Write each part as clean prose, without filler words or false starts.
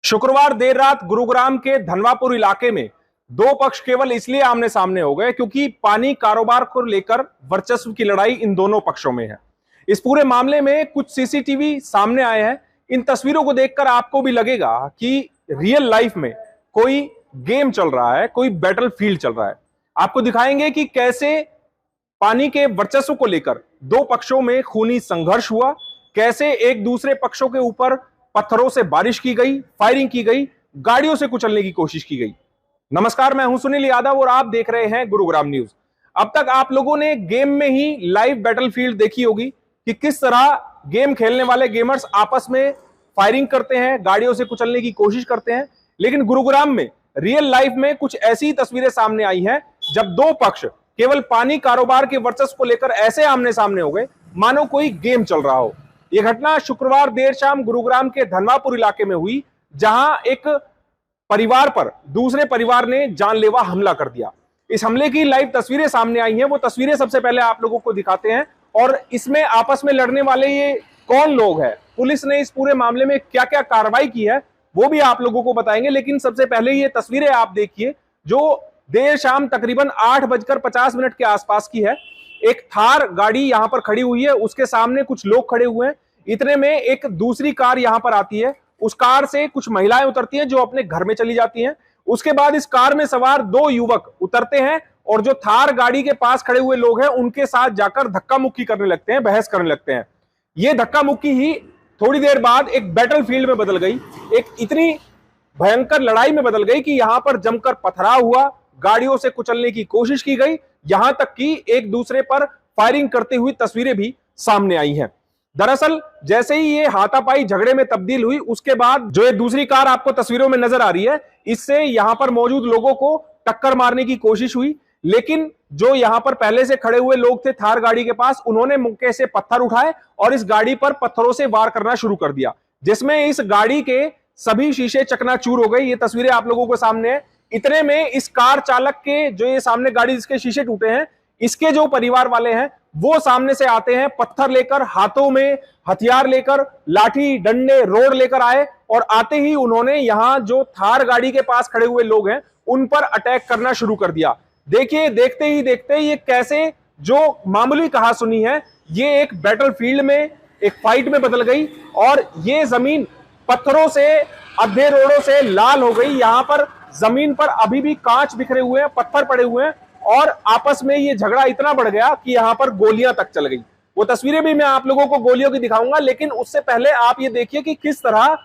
शुक्रवार देर रात गुरुग्राम के धनवापुर इलाके में दो पक्ष केवल इसलिए आमने सामने हो गए क्योंकि पानी कारोबार को लेकर वर्चस्व की लड़ाई इन दोनों पक्षों में है। इस पूरे मामले में कुछ सीसीटीवी सामने आए हैं। इन तस्वीरों को देखकर आपको भी लगेगा कि रियल लाइफ में कोई गेम चल रहा है, कोई बैटल फील्ड चल रहा है। आपको दिखाएंगे कि कैसे पानी के वर्चस्व को लेकर दो पक्षों में खूनी संघर्ष हुआ, कैसे एक दूसरे पक्षों के ऊपर पत्थरों से बारिश की गई, फायरिंग की गई, गाड़ियों से कुचलने की कोशिश की गई। नमस्कार, मैं हूं सुनील यादव और आप देख रहे हैं गुरुग्राम न्यूज। अब तक आप लोगों ने गेम में ही लाइव बैटलफील्ड देखी होगी कि किस तरह गेम खेलने वाले गेमर्स आपस में फायरिंग करते हैं, गाड़ियों से कुचलने की कोशिश करते हैं। लेकिन गुरुग्राम में रियल लाइफ में कुछ ऐसी तस्वीरें सामने आई हैं जब दो पक्ष केवल पानी कारोबार के वर्चस्व को लेकर ऐसे आमने सामने हो गए मानो कोई गेम चल रहा हो। यह घटना शुक्रवार देर शाम गुरुग्राम के धनवापुर इलाके में हुई, जहां एक परिवार पर दूसरे परिवार ने जानलेवा हमला कर दिया। इस हमले की लाइव तस्वीरें सामने आई हैं। वो तस्वीरें सबसे पहले आप लोगों को दिखाते हैं और इसमें आपस में लड़ने वाले ये कौन लोग हैं, पुलिस ने इस पूरे मामले में क्या क्या कार्रवाई की है, वो भी आप लोगों को बताएंगे। लेकिन सबसे पहले ये तस्वीरें आप देखिए जो देर शाम तकरीबन 8:50 के आसपास की है। एक थार गाड़ी यहां पर खड़ी हुई है, उसके सामने कुछ लोग खड़े हुए हैं। इतने में एक दूसरी कार यहां पर आती है, उस कार से कुछ महिलाएं उतरती हैं जो अपने घर में चली जाती हैं। उसके बाद इस कार में सवार दो युवक उतरते हैं और जो थार गाड़ी के पास खड़े हुए लोग हैं उनके साथ जाकर धक्का मुक्की करने लगते हैं, बहस करने लगते हैं। ये धक्का मुक्की ही थोड़ी देर बाद एक बैटल फील्ड में बदल गई, एक इतनी भयंकर लड़ाई में बदल गई कि यहां पर जमकर पथराव हुआ, गाड़ियों से कुचलने की कोशिश की गई, यहां तक कि एक दूसरे पर फायरिंग करती हुई तस्वीरें भी सामने आई हैं। दरअसल जैसे ही ये हाथापाई झगड़े में तब्दील हुई, उसके बाद जो ये दूसरी कार आपको तस्वीरों में नजर आ रही है, इससे यहां पर मौजूद लोगों को टक्कर मारने की कोशिश हुई। लेकिन जो यहां पर पहले से खड़े हुए लोग थे थार गाड़ी के पास, उन्होंने मौके से पत्थर उठाए और इस गाड़ी पर पत्थरों से वार करना शुरू कर दिया, जिसमें इस गाड़ी के सभी शीशे चकनाचूर हो गए। ये तस्वीरें आप लोगों को सामने है। इतने में इस कार चालक के जो ये सामने गाड़ी जिसके शीशे टूटे हैं, इसके जो परिवार वाले हैं वो सामने से आते हैं, पत्थर लेकर, हाथों में हथियार लेकर, लाठी डंडे रोड लेकर आए और आते ही उन्होंने यहां जो थार गाड़ी के पास खड़े हुए लोग हैं उन पर अटैक करना शुरू कर दिया। देखिए, देखते ही देखते ये कैसे जो मामूली कहासुनी है ये एक बैटल फील्ड में, एक फाइट में बदल गई और ये जमीन पत्थरों से, अद्धे रोड़ों से लाल हो गई। यहां पर जमीन पर अभी भी कांच बिखरे हुए हैं, पत्थर पड़े हुए हैं और आपस में ये झगड़ा इतना बढ़ गया कि यहां पर गोलियां तक चल गई। वो तस्वीरें भी मैं आप लोगों को गोलियों की दिखाऊंगा, लेकिन उससे पहले आप ये देखिए कि किस तरह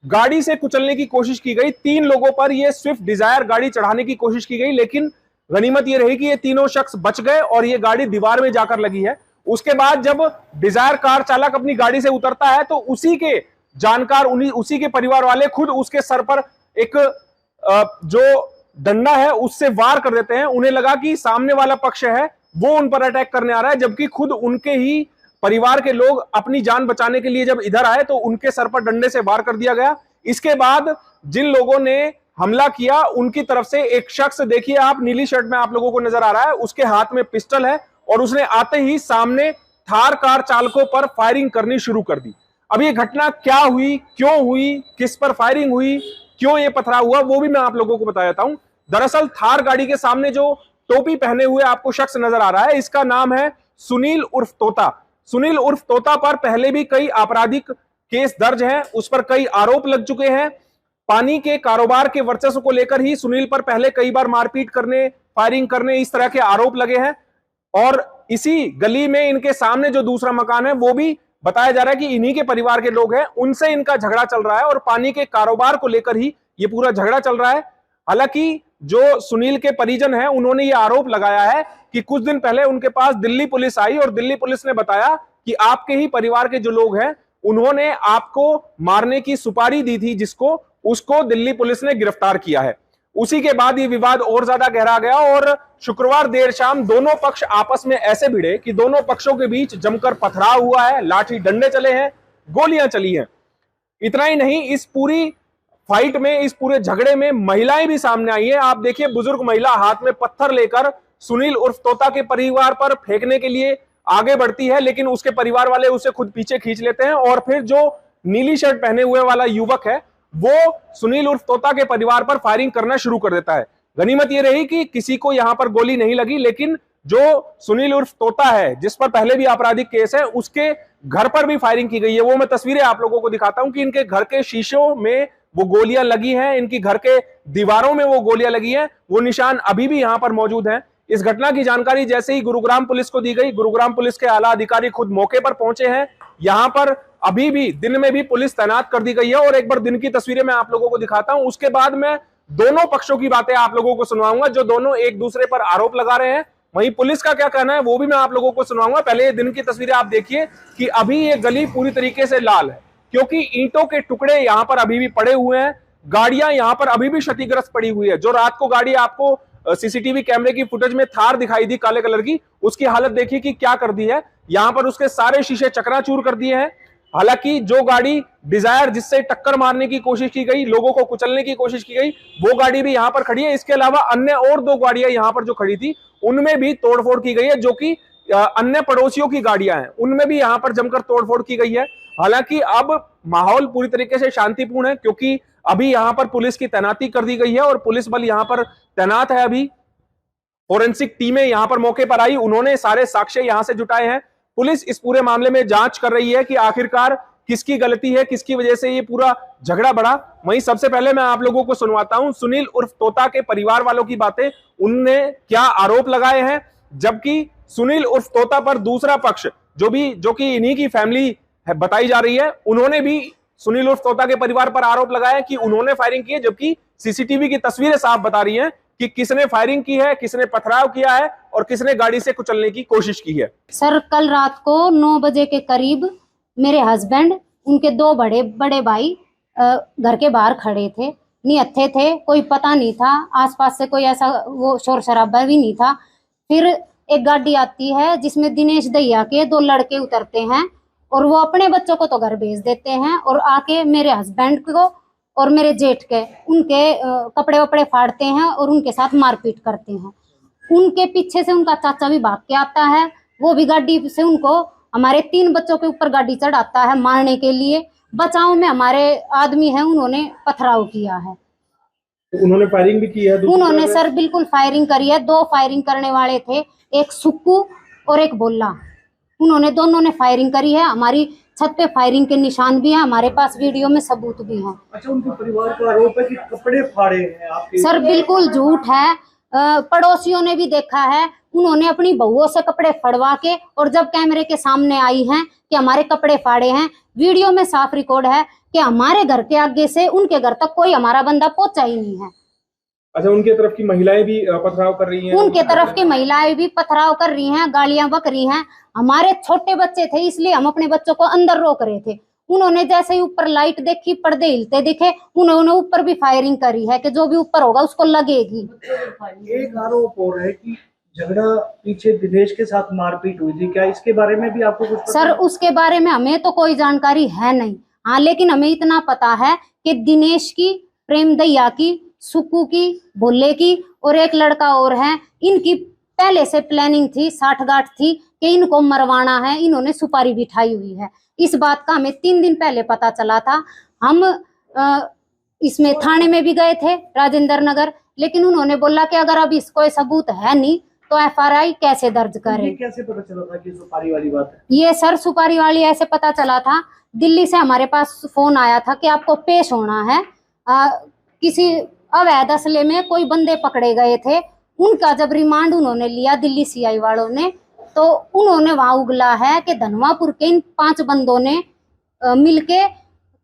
गाड़ी से कुचलने की कोशिश की गई। 3 लोगों पर ये स्विफ्ट डिजायर गाड़ी चढ़ाने की कोशिश की गई, लेकिन गनीमत ये रही कि ये तीनों शख्स बच गए और ये गाड़ी दीवार में जाकर लगी है। उसके बाद जब डिजायर कार चालक अपनी गाड़ी से उतरता है तो उसी के जानकार, उसी के परिवार वाले खुद उसके सर पर एक जो डंडा है उससे वार कर देते हैं। उन्हें लगा कि सामने वाला पक्ष है वो उन पर अटैक करने आ रहा है, जबकि खुद उनके ही परिवार के लोग अपनी जान बचाने के लिए जब इधर आए तो उनके सर पर डंडे से वार कर दिया गया। इसके बाद जिन लोगों ने हमला किया उनकी तरफ से एक शख्स, देखिए आप, नीली शर्ट में आप लोगों को नजर आ रहा है, उसके हाथ में पिस्टल है और उसने आते ही सामने थार कार चालकों पर फायरिंग करनी शुरू कर दी। अब ये घटना क्या हुई, क्यों हुई, किस पर फायरिंग हुई, क्यों ये पथराव हुआ, वो भी मैं आप लोगों को बता देता हूं। दरअसल थार गाड़ी के सामने जो टोपी पहने हुए आपको शख्स नजर आ रहा है, इसका नाम है सुनील उर्फ तोता। सुनील उर्फ तोता पर पहले भी कई आपराधिक केस दर्ज हैं, उस पर कई आरोप लग चुके हैं। पानी के कारोबार के वर्चस्व को लेकर ही सुनील पर पहले कई बार मारपीट करने, फायरिंग करने, इस तरह के आरोप लगे हैं। और इसी गली में इनके सामने जो दूसरा मकान है वो भी बताया जा रहा है कि इन्हीं के परिवार के लोग हैं, उनसे इनका झगड़ा चल रहा है और पानी के कारोबार को लेकर ही ये पूरा झगड़ा चल रहा है। हालांकि जो सुनील के परिजन हैं उन्होंने ये आरोप लगाया है कि कुछ दिन पहले उनके पास दिल्ली पुलिस आई और दिल्ली पुलिस ने बताया कि आपके ही परिवार के जो लोग हैं उन्होंने आपको मारने की सुपारी दी थी, जिसको उसको दिल्ली पुलिस ने गिरफ्तार किया है। उसी के बाद ये विवाद और ज्यादा गहरा गया और शुक्रवार देर शाम दोनों पक्ष आपस में ऐसे भिड़े कि दोनों पक्षों के बीच जमकर पथराव हुआ है, लाठी डंडे चले हैं, गोलियां चली हैं। इतना ही नहीं, इस पूरी फाइट में, इस पूरे झगड़े में महिलाएं भी सामने आई है। आप देखिए, बुजुर्ग महिला हाथ में पत्थर लेकर सुनील उर्फ तोता के परिवार पर फेंकने के लिए आगे बढ़ती है, लेकिन उसके परिवार वाले उसे खुद पीछे खींच लेते हैं और फिर जो नीली शर्ट पहने हुए वाला युवक है वो सुनील उर्फ तोता के परिवार पर फायरिंग करना शुरू कर देता है। गनीमत ये रही कि किसी को यहां पर गोली नहीं लगी, लेकिन जो सुनील उर्फ तोता है, जिस पर पहले भी आपराधिक केस है, उसके घर पर भी फायरिंग की गई है। वो मैं तस्वीरें आप लोगों को दिखाता हूं कि इनके घर के शीशों में वो गोलियां लगी हैं, इनकी घर के दीवारों में वो गोलियां लगी हैं, वो निशान अभी भी यहां पर मौजूद हैं। इस घटना की जानकारी जैसे ही गुरुग्राम पुलिस को दी गई, गुरुग्राम पुलिस के आला अधिकारी खुद मौके पर पहुंचे हैं। यहां पर अभी भी दिन में भी पुलिस तैनात कर दी गई है, और एक बार दिन की तस्वीरें मैं आप लोगों को दिखाता हूं। उसके बाद मैं दोनों पक्षों की बातें आप लोगों को सुनवाऊंगा, जो दोनों एक दूसरे पर आरोप लगा रहे हैं। वहीं पुलिस का क्या कहना है वो भी मैं आप लोगों को सुनवाऊंगा। पहले दिन की तस्वीरें आप देखिए कि अभी ये गली पूरी तरीके से लाल है, क्योंकि ईंटों के टुकड़े यहां पर अभी भी पड़े हुए हैं। गाड़ियां यहां पर अभी भी क्षतिग्रस्त पड़ी हुई है। जो रात को गाड़ी आपको सीसीटीवी कैमरे की फुटेज में थार दिखाई दी काले कलर की, उसकी हालत देखिए कि क्या कर दी है। यहां पर उसके सारे शीशे चकनाचूर कर दिए हैं। हालांकि जो गाड़ी डिजायर जिससे टक्कर मारने की कोशिश की गई, लोगों को कुचलने की कोशिश की गई, वो गाड़ी भी यहां पर खड़ी है। इसके अलावा अन्य और 2 गाड़ियां यहां पर जो खड़ी थी, उनमें भी तोड़फोड़ की गई है, जो कि अन्य पड़ोसियों की गाड़ियां हैं, उनमें भी यहां पर जमकर तोड़फोड़ की गई है। हालांकि अब माहौल पूरी तरीके से शांतिपूर्ण है, क्योंकि अभी यहां पर पुलिस की तैनाती कर दी गई है और पुलिस बल यहां पर तैनात है। अभी फोरेंसिक टीमें यहां पर मौके पर आई, उन्होंने सारे साक्ष्य यहां से जुटाए हैं। पुलिस इस पूरे मामले में जांच कर रही है कि आखिरकार किसकी गलती है, किसकी वजह से ये पूरा झगड़ा बढ़ा। वहीं सबसे पहले मैं आप लोगों को सुनवाता हूं सुनील उर्फ तोता के परिवार वालों की बातें, उनने क्या आरोप लगाए हैं, जबकि सुनील उर्फ तोता पर दूसरा पक्ष जो कि इन्हीं की फैमिली है बताई जा रही है, उन्होंने भी सुनील उर्फ तोता के परिवार पर आरोप लगाया कि उन्होंने फायरिंग की है, जबकि सीसीटीवी की तस्वीरें साफ बता रही हैं कि किसने फायरिंग की है, किसने पथराव किया है और किसने गाड़ी से कुचलने की कोशिश की है। सर, कल रात को 9 बजे के करीब मेरे हस्बैंड, उनके 2 बड़े भाई घर के बाहर खड़े थे, निहत्थे थे, कोई पता नहीं था, आसपास से कोई ऐसा वो शोर शराबा भी नहीं था। फिर एक गाड़ी आती है जिसमें दिनेश दैया के 2 लड़के उतरते हैं, और वो अपने बच्चों को तो घर भेज देते हैं, और आके मेरे हस्बैंड को और मेरे जेठ के उनके कपड़े वपड़े फाड़ते हैं और उनके साथ मारपीट करते हैं। उनके पीछे से उनका चाचा भी भाग के आता है, वो भी गाड़ी से उनको हमारे 3 बच्चों के ऊपर गाड़ी चढ़ाता है मारने के लिए। बचाव में हमारे आदमी हैं, उन्होंने पथराव किया है। तो उन्होंने फायरिंग भी की है? उन्होंने सर बिल्कुल फायरिंग करी है। 2 फायरिंग करने वाले थे, एक सुक्कू और एक बोला, उन्होंने दोनों ने फायरिंग करी है। हमारी छत पे फायरिंग के निशान भी हैं, हमारे पास वीडियो में सबूत भी हैं। अच्छा, उनके परिवार का आरोप है कि कपड़े फाड़े हैं आपके? सर बिल्कुल झूठ है। पड़ोसियों ने भी देखा है, उन्होंने अपनी बहुओं से कपड़े फड़वा के, और जब कैमरे के सामने आई हैं कि हमारे कपड़े फाड़े हैं, वीडियो में साफ रिकॉर्ड है कि हमारे घर के आगे से उनके घर तक कोई हमारा बंदा पहुंचा ही नहीं है। अच्छा, उनके तरफ की महिलाएं भी पथराव कर रही हैं? उनके तरफ की महिलाएं भी पथराव कर रही हैं, गालियां बक रही हैं। हमारे छोटे बच्चे थे, इसलिए हम अपने बच्चों को अंदर रोक रहे थे। उन्होंने जैसे ही ऊपर लाइट देखी, पर्दे हिलते दिखे, उन्होंने ऊपर भी फायरिंग करी है कि जो भी ऊपर होगा उसको लगेगी। एक आरोप और है कि झगड़ा पीछे दिनेश के साथ मारपीट हुई थी, क्या इसके बारे में भी आपको कुछ पता सर, उसके बारे में हमें तो कोई जानकारी है नहीं। हाँ, लेकिन हमें इतना पता है कि दिनेश की, प्रेम दैया की, सुक्कू की, भोले की और एक लड़का और है, इनकी पहले से प्लानिंग थी, साठगांठ थी कि इनको मरवाना है। इन्होंने सुपारी बिठाई हुई है। इस बात का हमें 3 दिन पहले पता चला था। हम इसमें थाने में भी गए थे, राजेंद्र नगर, लेकिन उन्होंने बोला कि अगर अब इसको सबूत है नहीं तो FRI कैसे दर्ज करें। ये कैसे पता चला था कि सुपारी वाली बात है? ये सर सुपारी वाली ऐसे पता चला था, दिल्ली से हमारे पास फोन आया था कि आपको पेश होना है। किसी अवैध असले में कोई बंदे पकड़े गए थे, उनका जब रिमांड उन्होंने लिया दिल्ली CI वालों ने, तो उन्होंने वहां उगला है कि धनवापुर के इन 5 बंदों ने मिलके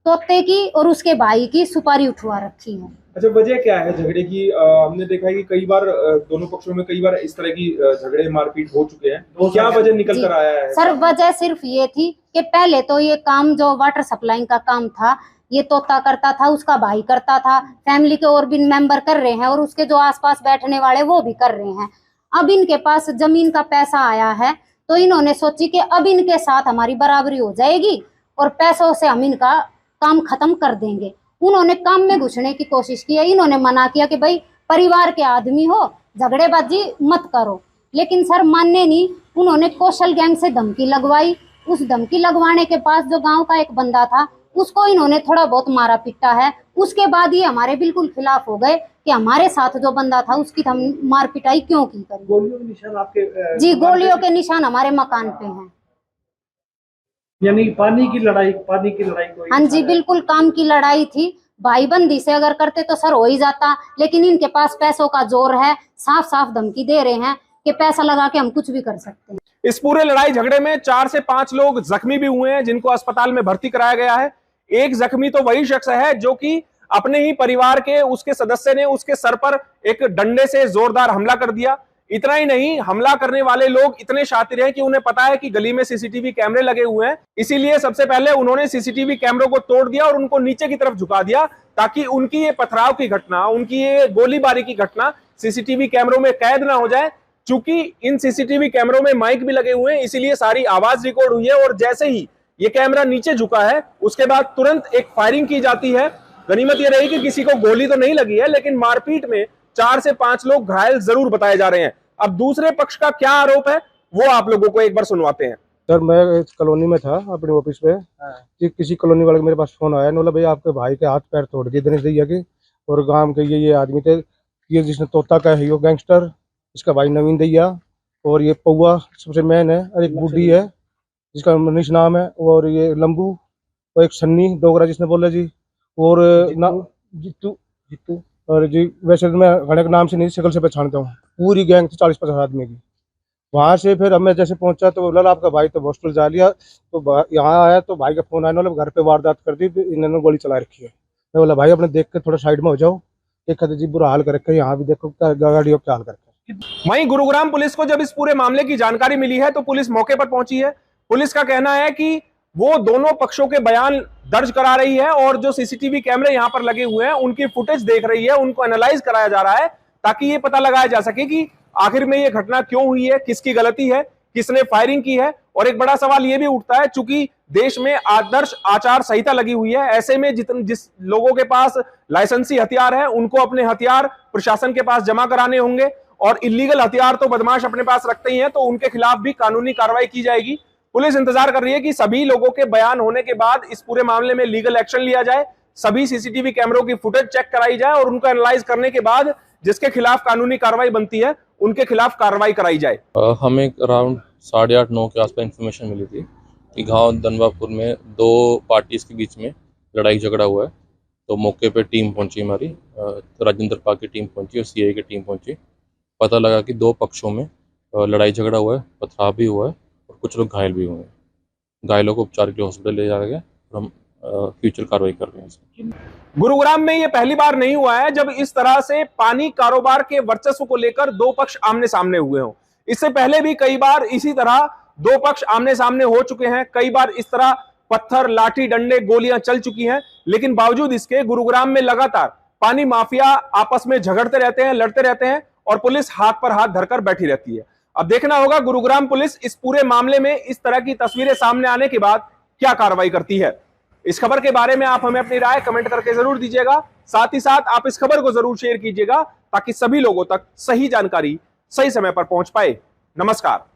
तोते की और उसके भाई की सुपारी उठवा रखी है। अच्छा, वजह क्या है झगड़े की? हमने देखा है कि कई बार दोनों पक्षों में कई बार इस तरह की झगड़े मारपीट हो चुके हैं। क्या वजह निकल कर आया है? सर, वजह सिर्फ ये थी कि पहले तो ये काम जो वाटर सप्लाइंग का काम था, ये तोता करता था, उसका भाई करता था, फैमिली के और भी मेंबर कर रहे हैं, और उसके जो आसपास बैठने वाले वो भी कर रहे हैं। अब इनके पास जमीन का पैसा आया है, तो इन्होंने सोची कि अब इनके साथ हमारी बराबरी हो जाएगी और पैसों से हम इनका काम खत्म कर देंगे। उन्होंने काम में घुसने की कोशिश की है। इन्होंने मना किया कि भाई परिवार के आदमी हो, झगड़ेबाजी मत करो, लेकिन सर मानने नहीं। उन्होंने कौशल गैंग से धमकी लगवाई। उस धमकी लगवाने के पास जो गांव का एक बंदा था, उसको इन्होंने थोड़ा बहुत मारा पिटा है। उसके बाद ये हमारे बिल्कुल खिलाफ हो गए कि हमारे साथ जो बंदा था उसकी हम मार पिटाई क्यों की करें। गोलियों के निशान आपके जी, गोलियों के निशान हमारे मकान पे हैं। यानी पानी की लड़ाई कोई हाँ जी, बिल्कुल काम की लड़ाई थी। भाईबंदी से अगर करते तो सर हो ही जाता, लेकिन इनके पास पैसों का जोर है। साफ साफ धमकी दे रहे हैं कि पैसा लगा के हम कुछ भी कर सकते हैं। इस पूरे लड़ाई झगड़े में 4 से 5 लोग जख्मी भी हुए हैं, जिनको अस्पताल में भर्ती कराया गया है। एक जख्मी तो वही शख्स है जो कि अपने ही परिवार के उसके सदस्य ने उसके सर पर एक डंडे से जोरदार हमला कर दिया। इतना ही नहीं, हमला करने वाले लोग इतने शातिर हैं कि उन्हें पता है कि गली में सीसीटीवी कैमरे लगे हुए हैं, इसीलिए सबसे पहले उन्होंने सीसीटीवी कैमरों को तोड़ दिया और उनको नीचे की तरफ झुका दिया, ताकि उनकी ये पथराव की घटना, उनकी ये गोलीबारी की घटना सीसीटीवी कैमरों में कैद ना हो जाए। चूंकि इन सीसीटीवी कैमरों में माइक भी लगे हुए हैं, इसीलिए सारी आवाज रिकॉर्ड हुई है और जैसे ही ये कैमरा नीचे झुका है उसके बाद तुरंत एक फायरिंग की जाती है। गनीमत ये रही कि किसी को गोली तो नहीं लगी है, लेकिन मारपीट में 4 से 5 लोग घायल जरूर बताए जा रहे हैं। अब दूसरे पक्ष का क्या आरोप है वो आप लोगों को एक बार सुनवाते हैं। सर, मैं कॉलोनी में था अपने ऑफिस पे कि किसी कॉलोनी वाले मेरे पास फोन आया, बोला भाई आपके भाई के हाथ पैर तोड़ दिए दिनेश दैया के, और गांव के ये आदमी थे, ये जिसने तोता का है, यो गैंगस्टर, इसका भाई नवीन दैया, और ये पौआ सबसे मेन है, और एक गुड्डी है जिसका मनीष नाम है, और ये लंबू, और एक सन्नी डोगरा जिसने बोला जी, और जित्तू जित्तू। और जी वैसे तो मैं घने के नाम से नहीं, शक्ल से पहचानता हूँ। पूरी गैंग थी 40-50 आदमी की। वहाँ से फिर हमें जैसे पहुंचा तो बोला आपका भाई तो हॉस्पिटल जा लिया, तो यहाँ आया तो भाई का फोन आया, मतलब घर पे वारदात कर दी, इन्होंने गोली चला रखी है। मैं बोला भाई अपने देख के थोड़ा साइड में हो जाओ, देखा तो जी बुरा हाल कर रखा है, यहाँ भी देखो गाड़ियों क्या हाल कर रखा है। वहीं गुरुग्राम पुलिस को जब इस पूरे मामले की जानकारी मिली है तो पुलिस मौके पर पहुंची है। पुलिस का कहना है कि वो दोनों पक्षों के बयान दर्ज करा रही है और जो सीसीटीवी कैमरे यहां पर लगे हुए हैं उनकी फुटेज देख रही है, उनको एनालाइज कराया जा रहा है, ताकि ये पता लगाया जा सके कि आखिर में ये घटना क्यों हुई है, किसकी गलती है, किसने फायरिंग की है। और एक बड़ा सवाल ये भी उठता है, चूंकि देश में आदर्श आचार संहिता लगी हुई है, ऐसे में जिस लोगों के पास लाइसेंसी हथियार है उनको अपने हथियार प्रशासन के पास जमा कराने होंगे, और इलीगल हथियार तो बदमाश अपने पास रखते ही हैं, तो उनके खिलाफ भी कानूनी कार्रवाई की जाएगी। पुलिस इंतजार कर रही है कि सभी लोगों के बयान होने के बाद इस पूरे मामले में लीगल एक्शन लिया जाए, सभी सीसीटीवी कैमरों की फुटेज चेक कराई जाए और उनको एनालाइज करने के बाद जिसके खिलाफ कानूनी कार्रवाई बनती है उनके खिलाफ कार्रवाई कराई जाए। हमें अराउंड 8:30-9 के आसपास इन्फॉर्मेशन मिली थी कि गांव धनवापुर में 2 पार्टीज के बीच में लड़ाई झगड़ा हुआ है। तो मौके पे टीम पहुंची, हमारी राजेंद्र पाल की टीम पहुंची और सीआई की टीम पहुंची। पता लगा कि 2 पक्षों में लड़ाई झगड़ा हुआ है, पथराव भी हुआ है और कुछ लोग घायल भी हुए हैं। घायलों को उपचार के लिए हॉस्पिटल ले जाया गया और हम फ्यूचर कार्रवाई कर रहे हैं। गुरुग्राम में यह पहली बार नहीं हुआ है जब इस तरह से पानी कारोबार के वर्चस्व को लेकर 2 पक्ष आमने सामने हुए हों। इससे पहले भी कई बार इसी तरह 2 पक्ष आमने सामने हो चुके हैं, कई बार इस तरह पत्थर, लाठी, डंडे, गोलियां चल चुकी हैं, लेकिन बावजूद इसके गुरुग्राम में लगातार पानी माफिया आपस में झगड़ते रहते हैं, लड़ते रहते हैं और पुलिस हाथ पर हाथ धरकर बैठी रहती है। अब देखना होगा गुरुग्राम पुलिस इस पूरे मामले में इस तरह की तस्वीरें सामने आने के बाद क्या कार्रवाई करती है। इस खबर के बारे में आप हमें अपनी राय कमेंट करके जरूर दीजिएगा। साथ ही साथ आप इस खबर को जरूर शेयर कीजिएगा ताकि सभी लोगों तक सही जानकारी सही समय पर पहुंच पाए। नमस्कार।